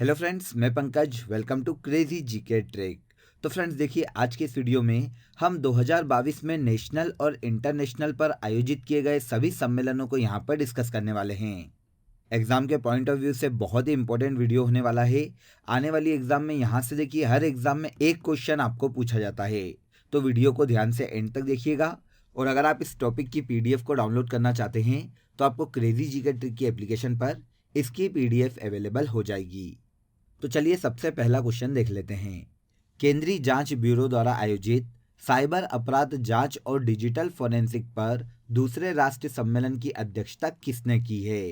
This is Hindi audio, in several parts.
हेलो फ्रेंड्स, मैं Pankaj. Welcome to crazy GK trick. तो फ्रेंड्स देखिए, आज के इस वीडियो में हम 2022 में नेशनल और इंटरनेशनल पर आयोजित किए गए सभी सम्मेलनों को यहाँ पर डिस्कस करने वाले हैं। एग्जाम के पॉइंट ऑफ व्यू से बहुत ही इंपॉर्टेंट वीडियो होने वाला है। आने वाली एग्जाम में यहाँ से देखिए, हर एग्जाम में एक क्वेश्चन आपको पूछा जाता है, तो वीडियो को ध्यान से एंड तक देखिएगा। और अगर आप इस टॉपिक की पीडीएफ को डाउनलोड करना चाहते हैं तो आपको क्रेजी जीके ट्रिक की एप्लीकेशन पर इसकी पीडीएफ अवेलेबल हो जाएगी। तो चलिए सबसे पहला क्वेश्चन देख लेते हैं। केंद्रीय जांच ब्यूरो द्वारा आयोजित साइबर अपराध जांच और डिजिटल फोरेंसिक पर दूसरे राष्ट्रीय सम्मेलन की अध्यक्षता किसने की है?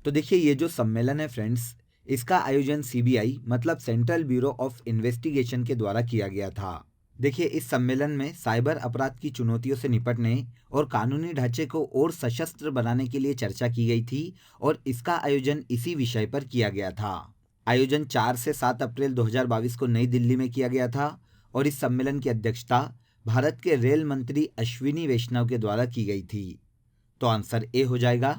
तो देखिए, ये जो सम्मेलन है फ्रेंड्स, इसका आयोजन सीबीआई मतलब सेंट्रल ब्यूरो ऑफ इन्वेस्टिगेशन के द्वारा किया गया था। देखिए, इस सम्मेलन में साइबर अपराध की चुनौतियों से निपटने और कानूनी ढांचे को और सशस्त्र बनाने के लिए चर्चा की गई थी और इसका आयोजन इसी विषय पर किया गया था। आयोजन 4 से 7 अप्रैल 2022 को नई दिल्ली में किया गया था और इस सम्मेलन की अध्यक्षता भारत के रेल मंत्री अश्विनी वैष्णव के द्वारा की गई थी। तो आंसर ए हो जाएगा।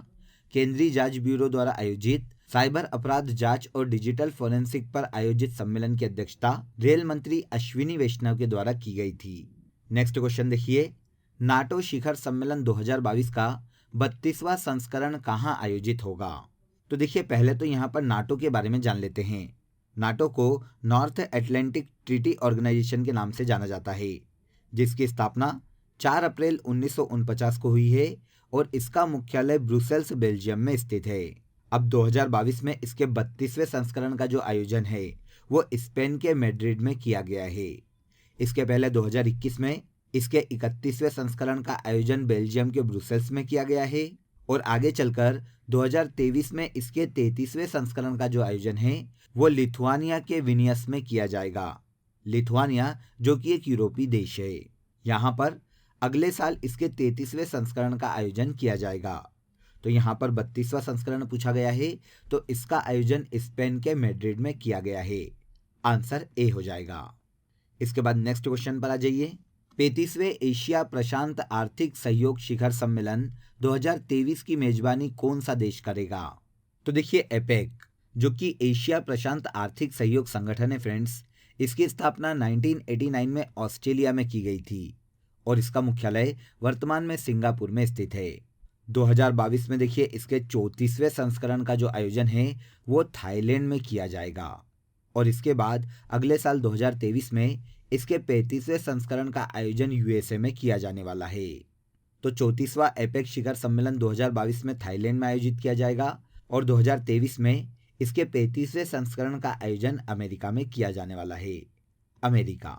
केंद्रीय जांच ब्यूरो द्वारा आयोजित साइबर अपराध जांच और डिजिटल फोरेंसिक पर आयोजित सम्मेलन की अध्यक्षता रेल मंत्री अश्विनी वैष्णव के द्वारा की गई थी। नेक्स्ट क्वेश्चन देखिए, नाटो शिखर सम्मेलन 2022 का 32वां संस्करण कहाँ आयोजित होगा? तो देखिए, पहले तो यहाँ पर नाटो के बारे में जान लेते हैं। नाटो को नॉर्थ एटलांटिक ट्रीटी ऑर्गेनाइजेशन के नाम से जाना जाता है, जिसकी स्थापना 4 अप्रैल 1949 को हुई है और इसका मुख्यालय ब्रुसेल्स बेल्जियम में स्थित है। अब 2022 में इसके 32वें संस्करण का जो आयोजन है वो स्पेन के मैड्रिड में किया गया है। इसके पहले 2021 में इसके 31वें संस्करण का आयोजन बेल्जियम के ब्रुसेल्स में किया गया है और आगे चलकर 2023 में इसके 33वें संस्करण का जो आयोजन है वो लिथुआनिया के विनियस में किया जाएगा। लिथुआनिया जो कि एक यूरोपीय देश है। यहाँ पर अगले साल इसके 33वें संस्करण का आयोजन किया जाएगा। तो यहाँ पर 32वां संस्करण पूछा गया है, तो इसका आयोजन स्पेन के मैड्रिड में किया गया है। आंसर ए हो जाएगा। इसके बाद नेक्स्ट क्वेश्चन पर आ जाइए। 35वें एशिया प्रशांत आर्थिक सहयोग शिखर सम्मेलन 2023 की मेजबानी कौन सा देश करेगा? तो देखिए, एपेक जो कि एशिया प्रशांत आर्थिक सहयोग संगठन है फ्रेंड्स, इसकी स्थापना 1989 में ऑस्ट्रेलिया में की गई थी और इसका मुख्यालय वर्तमान में सिंगापुर में स्थित है। 2022 में देखिए, इसके 34वें संस्करण का जो आयोजन है वो थाईलैंड में किया जाएगा और इसके बाद अगले साल 2023 में इसके 35वें संस्करण का आयोजन यूएसए में किया जाने वाला है। तो 34वां एपेक शिखर सम्मेलन 2022 में थाईलैंड में आयोजित किया जाएगा और 2023 में इसके 35वें संस्करण का आयोजन अमेरिका में किया जाने वाला है। अमेरिका।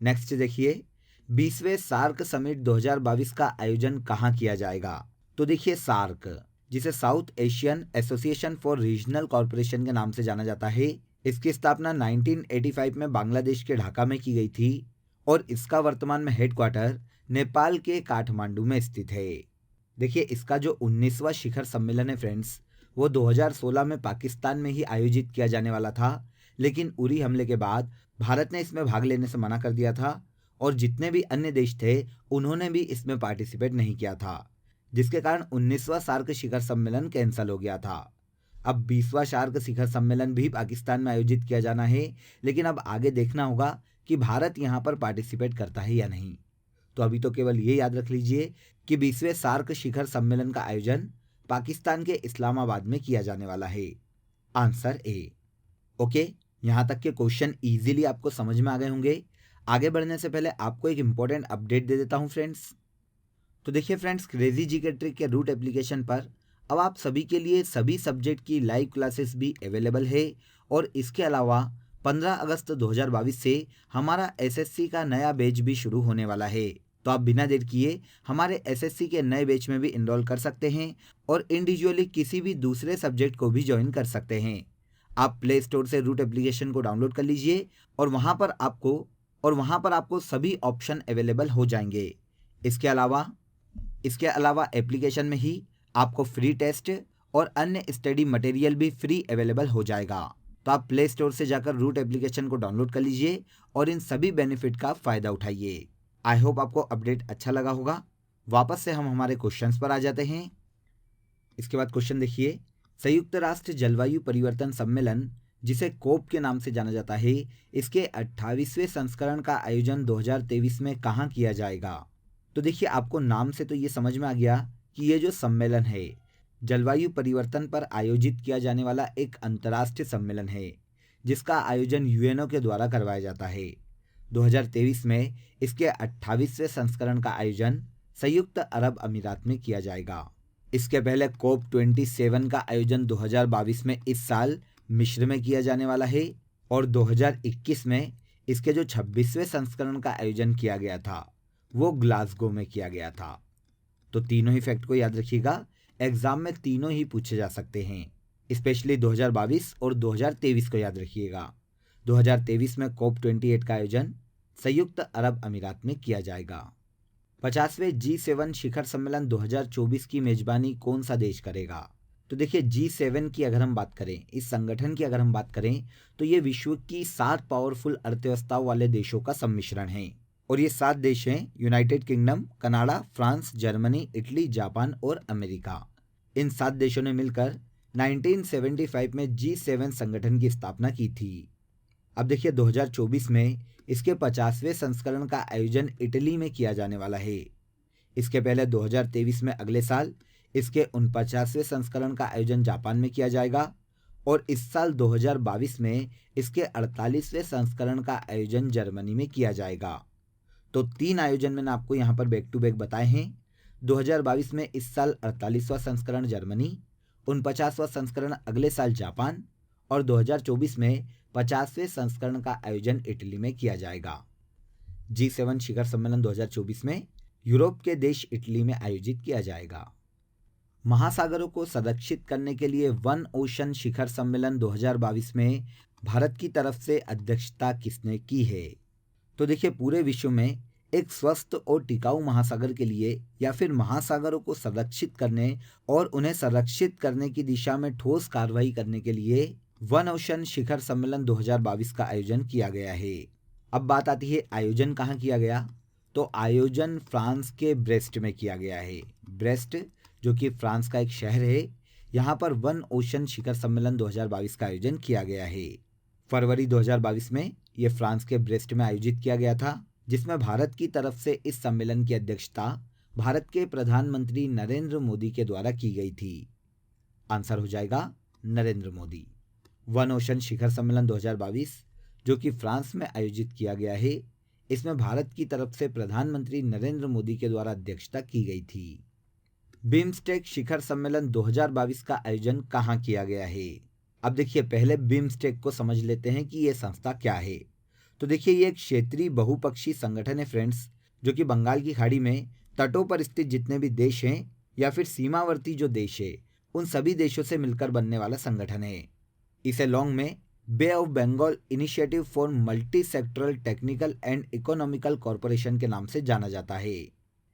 नेक्स्ट देखिए, 20वें सार्क समिट 2022 का आयोजन कहाँ किया जाएगा? तो देखिए, सार्क जिसे south Asian association for regional corporation के नाम से जाना जाता है, इसकी स्थापना 1985 में बांग्लादेश के ढाका में की गई थी और इसका वर्तमान में हेडक्वार्टर नेपाल के काठमांडू में स्थित है। देखिए, इसका जो 19वां शिखर सम्मेलन है फ्रेंड्स, वो 2016 में पाकिस्तान में ही आयोजित किया जाने वाला था, लेकिन उरी हमले के बाद भारत ने इसमें भाग लेने से मना कर दिया था और जितने भी अन्य देश थे उन्होंने भी इसमें पार्टिसिपेट नहीं किया था, जिसके कारण 19वां सार्क शिखर सम्मेलन कैंसिल हो गया था। अब 20वां सार्क शिखर सम्मेलन भी पाकिस्तान में आयोजित किया जाना है, लेकिन अब आगे देखना होगा कि भारत यहाँ पर पार्टिसिपेट करता है या नहीं। तो अभी तो केवल ये याद रख लीजिए कि 20वें सार्क शिखर सम्मेलन का आयोजन पाकिस्तान के इस्लामाबाद में किया जाने वाला है। Answer A. ओके, यहाँ तक के क्वेश्चन इजीली आपको समझ में आ गए होंगे। आगे बढ़ने से पहले आपको एक इंपॉर्टेंट अपडेट दे देता हूँ फ्रेंड्स। तो देखिए फ्रेंड्स, क्रेजी जीके ट्रिक के रूट एप्लीकेशन पर अब आप सभी के लिए सभी सब्जेक्ट की लाइव क्लासेस भी अवेलेबल है और इसके अलावा 15 अगस्त 2022 से हमारा एसएससी का नया बैच भी शुरू होने वाला है। तो आप बिना देर किए हमारे एसएससी के नए बैच में भी इनरोल कर सकते हैं और इंडिविजुअली किसी भी दूसरे सब्जेक्ट को भी ज्वाइन कर सकते हैं। आप प्ले स्टोर से रूट एप्लीकेशन को डाउनलोड कर लीजिए और वहाँ पर आपको सभी ऑप्शन अवेलेबल हो जाएंगे। इसके अलावा एप्लीकेशन में ही आपको फ्री टेस्ट और अन्य स्टडी मटेरियल भी फ्री अवेलेबल हो जाएगा। तो आप प्ले स्टोर से जाकर रूट एप्लीकेशन को डाउनलोड कर लीजिए और इन सभी बेनिफिट का फ़ायदा उठाइए। आई होप आपको अपडेट अच्छा लगा होगा। वापस से हम हमारे क्वेश्चंस पर आ जाते हैं। इसके बाद क्वेश्चन देखिए, संयुक्त राष्ट्र जलवायु परिवर्तन सम्मेलन जिसे कोप के नाम से जाना जाता है, इसके 28वें संस्करण का आयोजन 2023 में कहाँ किया जाएगा? तो देखिए, आपको नाम से तो ये समझ में आ गया कि ये जो सम्मेलन है, जलवायु परिवर्तन पर आयोजित किया जाने वाला एक अंतर्राष्ट्रीय सम्मेलन है, जिसका आयोजन यूएनओ के द्वारा करवाया जाता है। 2023 में इसके 28वें संस्करण का आयोजन संयुक्त अरब अमीरात में किया जाएगा। इसके पहले कोप 27 का आयोजन 2022 में इस साल मिस्र में किया जाने वाला है और 2021 में इसके जो 26वें संस्करण का आयोजन किया गया था वो ग्लासगो में किया गया था। तो तीनों ही फैक्ट को याद रखिएगा, एग्जाम में तीनों ही पूछे जा सकते हैं, स्पेशली 2022 और 2023 को याद रखिएगा। 2023 में कोप 28 का आयोजन संयुक्त अरब अमीरात में किया जाएगा। 50वें G7 शिखर सम्मेलन 2024 की मेजबानी कौन सा देश करेगा? तो देखिए, G7 की अगर हम बात करें, इस संगठन की अगर हम बात करें, तो ये विश्व की 7 पावरफुल अर्थव्यवस्थाओं वाले देशों का सम्मिश्रण है और ये 7 देश हैं: United kingdom, Canada, France, Germany, Italy, Japan और अमेरिका। इन 7 देशों ने मिलकर 1975 में G7 संगठन की स्थापना की थी। अब देखिए, 2024 में इसके 50वें संस्करण का आयोजन इटली में किया जाने वाला है। इसके पहले 2023 में अगले साल इसके 49वें संस्करण का आयोजन जापान में किया जाएगा और इस साल 2022 में इसके 48वें संस्करण का आयोजन जर्मनी में किया जाएगा। तो 3 आयोजन मैंने आपको यहाँ पर बैक टू बैक बताए हैं। 2022 में इस साल 48वां संस्करण जर्मनी, 49वां संस्करण अगले साल जापान और 2024 में 50वें संस्करण का आयोजन इटली में किया जाएगा। G7 शिखर सम्मेलन 2024 में यूरोप के देश इटली में आयोजित किया जाएगा। महासागरों को संरक्षित करने के लिए वन ओशन शिखर सम्मेलन 2022 में भारत की तरफ से अध्यक्षता किसने की है? तो देखिए, पूरे विश्व में एक स्वस्थ और टिकाऊ महासागर के लिए या फिर महासागरों को संरक्षित करने और उन्हें संरक्षित करने की दिशा में ठोस कार्रवाई करने के लिए वन ओशन शिखर सम्मेलन 2022 का आयोजन किया गया है। अब बात आती है आयोजन कहाँ किया गया? तो आयोजन फ्रांस के ब्रेस्ट में किया गया है। ब्रेस्ट जो कि फ्रांस का एक शहर है, यहाँ पर वन ओशन शिखर सम्मेलन 2022 का आयोजन किया गया है। फरवरी 2022 में ये फ्रांस के ब्रेस्ट में आयोजित किया गया था, जिसमें भारत की तरफ से इस सम्मेलन की अध्यक्षता भारत के प्रधानमंत्री नरेंद्र मोदी के द्वारा की गई थी। आंसर हो जाएगा नरेंद्र मोदी। वन ओशन शिखर सम्मेलन 2022 जो कि फ्रांस में आयोजित किया गया है, इसमें भारत की तरफ से प्रधानमंत्री नरेंद्र मोदी के द्वारा अध्यक्षता की गई थी। बिम्स्टेक शिखर सम्मेलन 2022 का आयोजन कहाँ किया गया है? अब देखिए, पहले बिम्स्टेक को समझ लेते हैं कि ये संस्था क्या है। तो देखिए, ये एक क्षेत्रीय बहुपक्षीय संगठन है फ्रेंड्स, जो कि बंगाल की खाड़ी में तटों पर स्थित जितने भी देश हैं या फिर सीमावर्ती जो देश है, उन सभी देशों से मिलकर बनने वाला संगठन है। इसे लॉन्ग में bay of Bengal initiative for multi sectoral technical and economical corporation के नाम से जाना जाता है।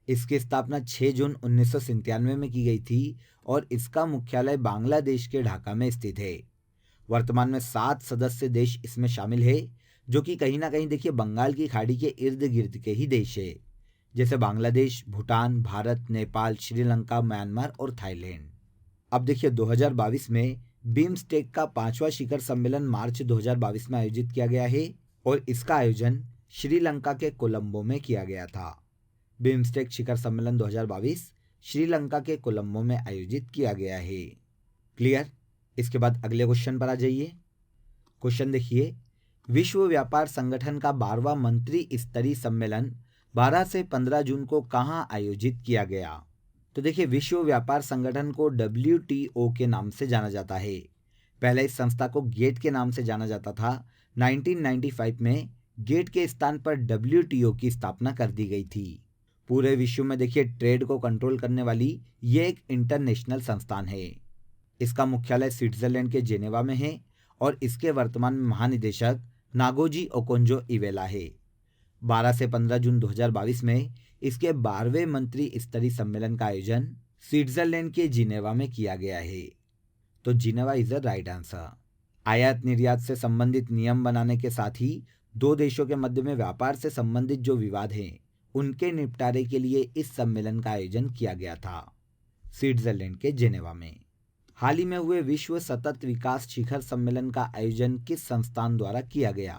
इसकी स्थापना 6 जून 1997 में की गई थी और इसका मुख्यालय बांग्लादेश के ढाका में स्थित है। वर्तमान में 7 सदस्य देश इसमें शामिल है, जो कि कहीं ना कहीं देखिए बंगाल की खाड़ी के इर्द गिर्द के ही देश है, जैसे बांग्लादेश, भूटान, भारत, नेपाल, श्रीलंका, म्यांमार और थाईलैंड। अब देखिए, 2022 में बिम्स्टेक का 5वां शिखर सम्मेलन मार्च 2022 में आयोजित किया गया है और इसका आयोजन श्रीलंका के कोलंबो में किया गया था। बिम्स्टेक शिखर सम्मेलन 2022 श्रीलंका के कोलंबो में आयोजित किया गया है। क्लियर? इसके बाद अगले क्वेश्चन पर आ जाइए। क्वेश्चन देखिए, विश्व व्यापार संगठन का 12वां मंत्री स्तरीय सम्मेलन 12 से 15 जून को कहाँ आयोजित किया गया? तो देखिए, विश्व व्यापार संगठन को WTO के नाम से जाना जाता है। पहले इस संस्था को गेट के नाम से जाना जाता था। 1995 में गेट के स्थान पर WTO की स्थापना कर दी गई थी। पूरे विश्व में देखिए ट्रेड को कंट्रोल करने वाली ये एक इंटरनेशनल संस्थान है। इसका मुख्यालय स्विट्जरलैंड के जेनेवा में है और इसके वर्तमान में महानिदेशक नागोजी ओकोंजो इवेला है। 12 से 15 जून 2022 में इसके 12वें मंत्री स्तरीय सम्मेलन का आयोजन स्विट्जरलैंड के जिनेवा में किया गया है। तो Geneva is the right answer. आयात निर्यात से संबंधित नियम बनाने के साथ ही दो देशों के मध्य में व्यापार से संबंधित जो विवाद हैं उनके निपटारे के लिए इस सम्मेलन का आयोजन किया गया था स्विट्जरलैंड के जिनेवा में। हाल ही में हुए विश्व सतत विकास शिखर सम्मेलन का आयोजन किस संस्थान द्वारा किया गया?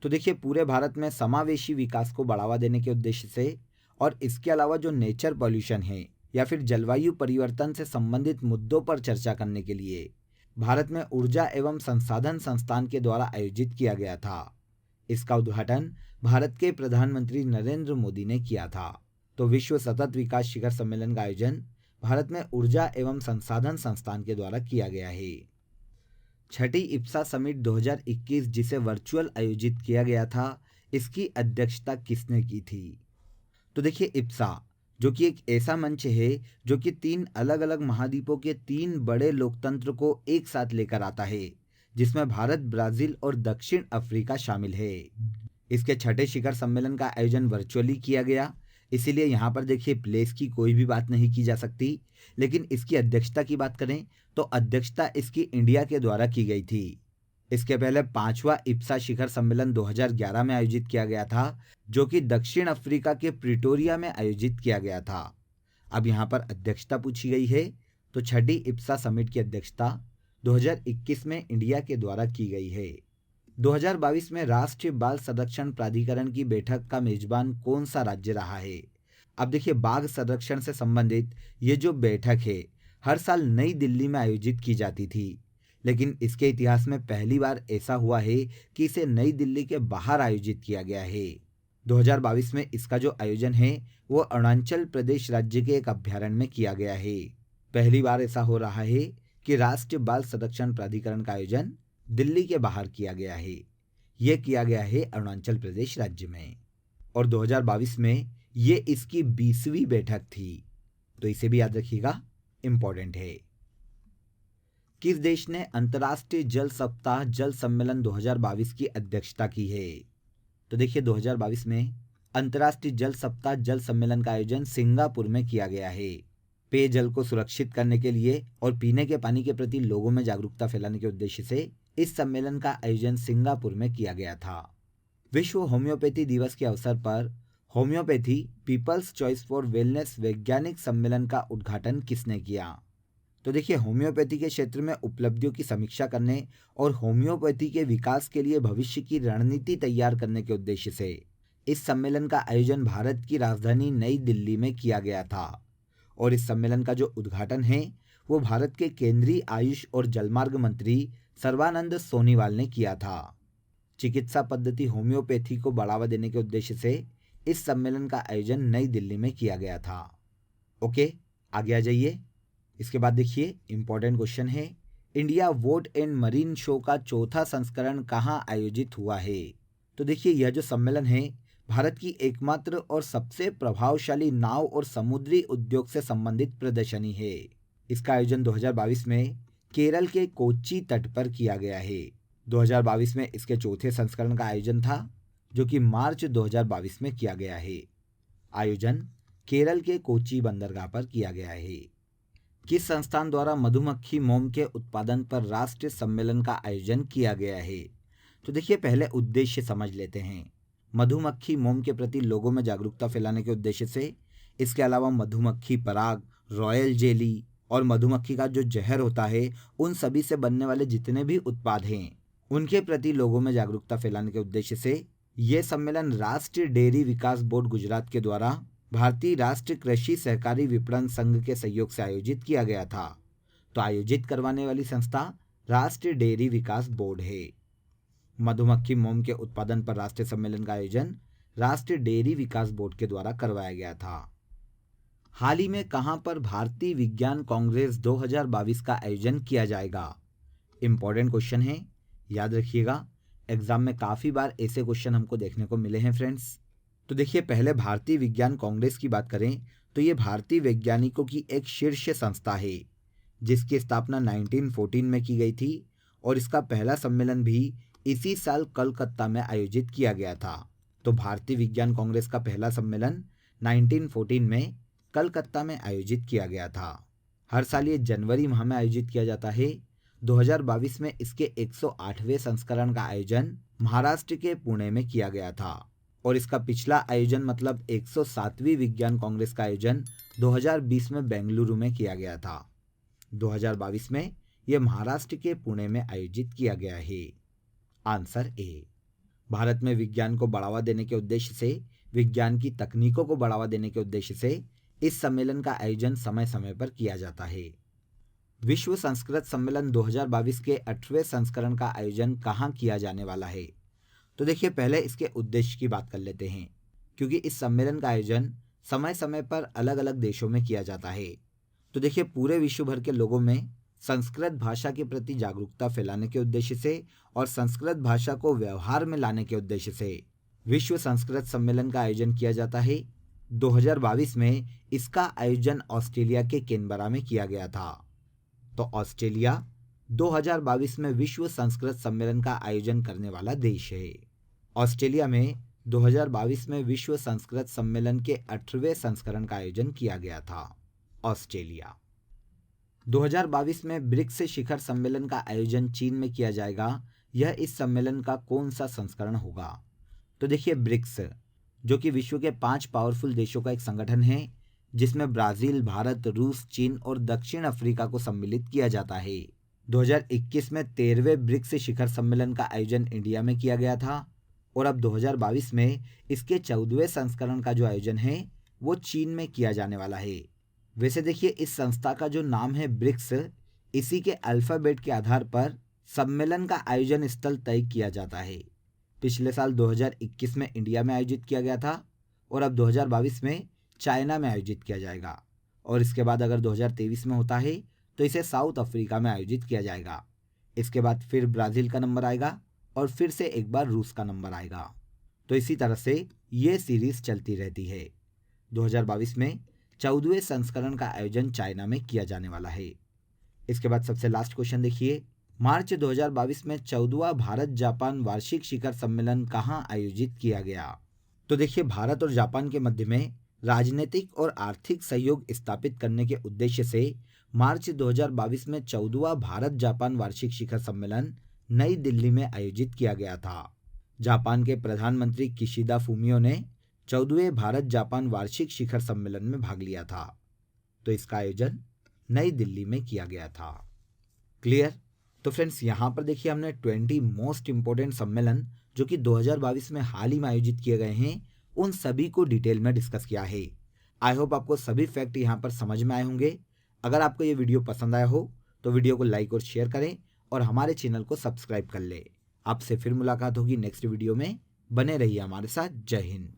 तो देखिए, पूरे भारत में समावेशी विकास को बढ़ावा देने के उद्देश्य से और इसके अलावा जो नेचर पॉल्यूशन है या फिर जलवायु परिवर्तन से संबंधित मुद्दों पर चर्चा करने के लिए भारत में ऊर्जा एवं संसाधन संस्थान के द्वारा आयोजित किया गया था। इसका उद्घाटन भारत के प्रधानमंत्री नरेंद्र मोदी ने किया था। तो विश्व सतत विकास शिखर सम्मेलन का आयोजन भारत में ऊर्जा एवं संसाधन संस्थान के द्वारा किया गया है। छठी इप्सा समिट 2021 जिसे वर्चुअल आयोजित किया गया था, इसकी अध्यक्षता किसने की थी? तो देखिए, इप्सा जो कि एक ऐसा मंच है जो कि 3 अलग अलग महाद्वीपों के 3 बड़े लोकतंत्र को एक साथ लेकर आता है, जिसमें भारत, ब्राजील और दक्षिण अफ्रीका शामिल है। इसके छठे शिखर सम्मेलन का आयोजन वर्चुअली किया गया, इसीलिए यहाँ पर देखिए प्लेस की कोई भी बात नहीं की जा सकती। लेकिन इसकी अध्यक्षता की बात करें तो अध्यक्षता इसकी इंडिया के द्वारा की गई थी। इसके पहले 5वां इप्सा शिखर सम्मेलन 2011 में आयोजित किया गया था, जो कि दक्षिण अफ्रीका के प्रिटोरिया में आयोजित किया गया था। अब यहाँ पर अध्यक्षता पूछी गई है, तो छठी इप्सा समिट की अध्यक्षता 2021 में इंडिया के द्वारा की गई है। 2022 में राष्ट्रीय बाल संरक्षण प्राधिकरण की बैठक का मेजबान कौन सा राज्य रहा है? अब देखिए, बाघ संरक्षण से संबंधित ये जो बैठक है हर साल नई दिल्ली में आयोजित की जाती थी, लेकिन इसके इतिहास में पहली बार ऐसा हुआ है कि इसे नई दिल्ली के बाहर आयोजित किया गया है। 2022 में इसका जो आयोजन है वो अरुणाचल प्रदेश राज्य के एक अभ्यारण्य में किया गया है। पहली बार ऐसा हो रहा है कि राष्ट्रीय बाल संरक्षण प्राधिकरण का आयोजन दिल्ली के बाहर किया गया है। यह किया गया है अरुणाचल प्रदेश राज्य में, और 2022 में ये इसकी 20वीं बैठक थी, तो इसे भी याद रखिएगा, इंपॉर्टेंट है। किस देश ने अंतर्राष्ट्रीय जल सप्ताह जल सम्मेलन 2022 की अध्यक्षता की है? तो देखिए, 2022 में अंतर्राष्ट्रीय जल सप्ताह जल सम्मेलन का आयोजन सिंगापुर में किया गया है। पेयजल को सुरक्षित करने के लिए और पीने के पानी के प्रति लोगों में जागरूकता फैलाने के उद्देश्य से इस सम्मेलन का आयोजन सिंगापुर में किया गया था। विश्व होम्योपैथी दिवस के अवसर पर homeopathy people's choice for wellness वैज्ञानिक सम्मेलन का उद्घाटन किसने किया? तो देखिए, होम्योपैथी के क्षेत्र में उपलब्धियों की समीक्षा करने और होम्योपैथी के विकास के लिए भविष्य की रणनीति तैयार करने के उद्देश्य से इस सम्मेलन का आयोजन भारत की राजधानी नई दिल्ली में किया गया था। और इस सम्मेलन का जो उद्घाटन है वो भारत के केंद्रीय आयुष और जलमार्ग मंत्री सर्बानंद सोनोवाल ने किया था। चिकित्सा पद्धति होम्योपैथी को बढ़ावा देने के उद्देश्य से इस सम्मेलन का आयोजन नई दिल्ली में किया गया था। ओके, आगे आ जाइए। इसके बाद देखिए, इंपॉर्टेंट क्वेश्चन है, India vote and marine show का चौथा संस्करण कहाँ आयोजित हुआ है? तो देखिए, यह जो सम्मेलन है भारत की एकमात्र और सबसे प्रभावशाली नाव और समुद्री उद्योग से संबंधित प्रदर्शनी है। इसका आयोजन 2022 में केरल के कोच्चि तट पर किया गया है। 2022 में इसके चौथे संस्करण का आयोजन था, जो कि मार्च 2022 में किया गया है। आयोजन केरल के कोच्चि बंदरगाह पर किया गया है। किस संस्थान द्वारा मधुमक्खी मोम के उत्पादन पर राष्ट्रीय सम्मेलन का आयोजन किया गया है? तो देखिए, पहले उद्देश्य समझ लेते हैं। मधुमक्खी मोम के प्रति लोगों में जागरूकता फैलाने के उद्देश्य से इसके अलावा मधुमक्खी पराग, रॉयल जेली और मधुमक्खी का जो जहर होता है, उन सभी से बनने वाले जितने भी उत्पाद हैं उनके प्रति लोगों में जागरूकता फैलाने के उद्देश्य से यह सम्मेलन राष्ट्रीय डेयरी विकास बोर्ड गुजरात के द्वारा भारतीय राष्ट्रीय कृषि सहकारी विपणन संघ के सहयोग से आयोजित किया गया था। तो आयोजित करवाने वाली संस्था राष्ट्रीय डेयरी विकास बोर्ड है। मधुमक्खी मोम के उत्पादन पर राष्ट्रीय सम्मेलन का आयोजन राष्ट्रीय डेयरी विकास बोर्ड के द्वारा करवाया गया था। हाल ही में कहां पर भारतीय विज्ञान कांग्रेस 2022 का आयोजन किया जाएगा? इंपॉर्टेंट क्वेश्चन है, याद रखिएगा, एग्जाम में काफी बार ऐसे क्वेश्चन हमको देखने को मिले हैं फ्रेंड्स। तो देखिए, पहले भारतीय विज्ञान कांग्रेस की बात करें तो ये भारतीय वैज्ञानिकों की एक शीर्ष संस्था है, जिसकी स्थापना 1914 में की गई थी और इसका पहला सम्मेलन भी इसी साल कलकत्ता में आयोजित किया गया था। तो भारतीय विज्ञान कांग्रेस का पहला सम्मेलन 1914 में कलकत्ता में आयोजित किया गया था। हर साल ये जनवरी माह में आयोजित किया जाता है। 2022 में इसके 108वें संस्करण का आयोजन महाराष्ट्र के पुणे में किया गया था और इसका पिछला आयोजन मतलब 107वीं विज्ञान कांग्रेस का आयोजन 2020 में बेंगलुरु में किया गया था। 2022 में यह महाराष्ट्र के पुणे में आयोजित किया गया है। Answer A. भारत में विज्ञान को बढ़ावा देने के उद्देश्य से, विज्ञान की तकनीकों को बढ़ावा देने के उद्देश्य से इस सम्मेलन का आयोजन समय समय पर किया जाता है। विश्व संस्कृत सम्मेलन 2022 के 8वें संस्करण का आयोजन कहाँ किया जाने वाला है? तो देखिए, पहले इसके उद्देश्य की बात कर लेते हैं, क्योंकि इस सम्मेलन का आयोजन समय समय पर अलग अलग देशों में किया जाता है। तो देखिए, पूरे विश्व भर के लोगों में संस्कृत भाषा के प्रति जागरूकता फैलाने के उद्देश्य से और संस्कृत भाषा को व्यवहार में लाने के उद्देश्य से विश्व संस्कृत सम्मेलन का आयोजन किया जाता है। 2022 में इसका आयोजन ऑस्ट्रेलिया के कैनबरा में किया गया था। तो ऑस्ट्रेलिया 2022 में विश्व संस्कृत सम्मेलन का आयोजन करने वाला देश है। ऑस्ट्रेलिया में 2022 में विश्व संस्कृत सम्मेलन के 8वें संस्करण का आयोजन किया गया था। ऑस्ट्रेलिया। 2022 में ब्रिक्स शिखर सम्मेलन का आयोजन चीन में किया जाएगा। यह इस सम्मेलन का कौन सा संस्करण होगा? तो देखिए, ब्रिक्स जो कि विश्व के 5 पावरफुल देशों का एक संगठन है, जिसमें ब्राजील, भारत, रूस, चीन और दक्षिण अफ्रीका को सम्मिलित किया जाता है। 2021 में 13वें ब्रिक्स शिखर सम्मेलन का आयोजन इंडिया में किया गया था और अब 2022 में इसके 14वें संस्करण का जो आयोजन है वो चीन में किया जाने वाला है। वैसे देखिए, इस संस्था का जो नाम है ब्रिक्स, इसी के अल्फाबेट के आधार पर सम्मेलन का आयोजन स्थल तय किया जाता है। पिछले साल 2021 में इंडिया में आयोजित किया गया था और अब 2022 में चाइना में आयोजित किया जाएगा और इसके बाद अगर 2023 में होता है तो इसे साउथ अफ्रीका में आयोजित किया जाएगा। इसके बाद फिर ब्राज़ील का नंबर आएगा और फिर से एक बार रूस का नंबर आएगा। तो इसी तरह से ये सीरीज चलती रहती है। 2022 में 14वें संस्करण का आयोजन चाइना में किया जाने वाला है। इसके बाद सबसे लास्ट क्वेश्चन देखिए, मार्च 2022 में 14वां भारत जापान वार्षिक शिखर सम्मेलन कहां आयोजित किया गया? तो देखिए, भारत और जापान के मध्य में राजनीतिक और आर्थिक सहयोग स्थापित करने के उद्देश्य से मार्च 2022 में 14वां भारत जापान वार्षिक शिखर सम्मेलन नई दिल्ली में आयोजित किया गया था। जापान के प्रधानमंत्री किशिदा फूमियो ने 14वें भारत जापान वार्षिक शिखर सम्मेलन में भाग लिया था। तो इसका आयोजन नई दिल्ली में किया गया था। क्लियर? तो फ्रेंड्स, यहाँ पर देखिए हमने 20 मोस्ट इंपोर्टेंट सम्मेलन जो कि 2022 में हाल ही में आयोजित किए गए हैं, उन सभी को डिटेल में डिस्कस किया है। आई होप आपको सभी फैक्ट यहाँ पर समझ में आए होंगे। अगर आपको ये वीडियो पसंद आया हो तो वीडियो को लाइक और शेयर करें और हमारे चैनल को सब्सक्राइब कर ले। आपसे फिर मुलाकात होगी नेक्स्ट वीडियो में। बने रहिए हमारे साथ। जय हिंद।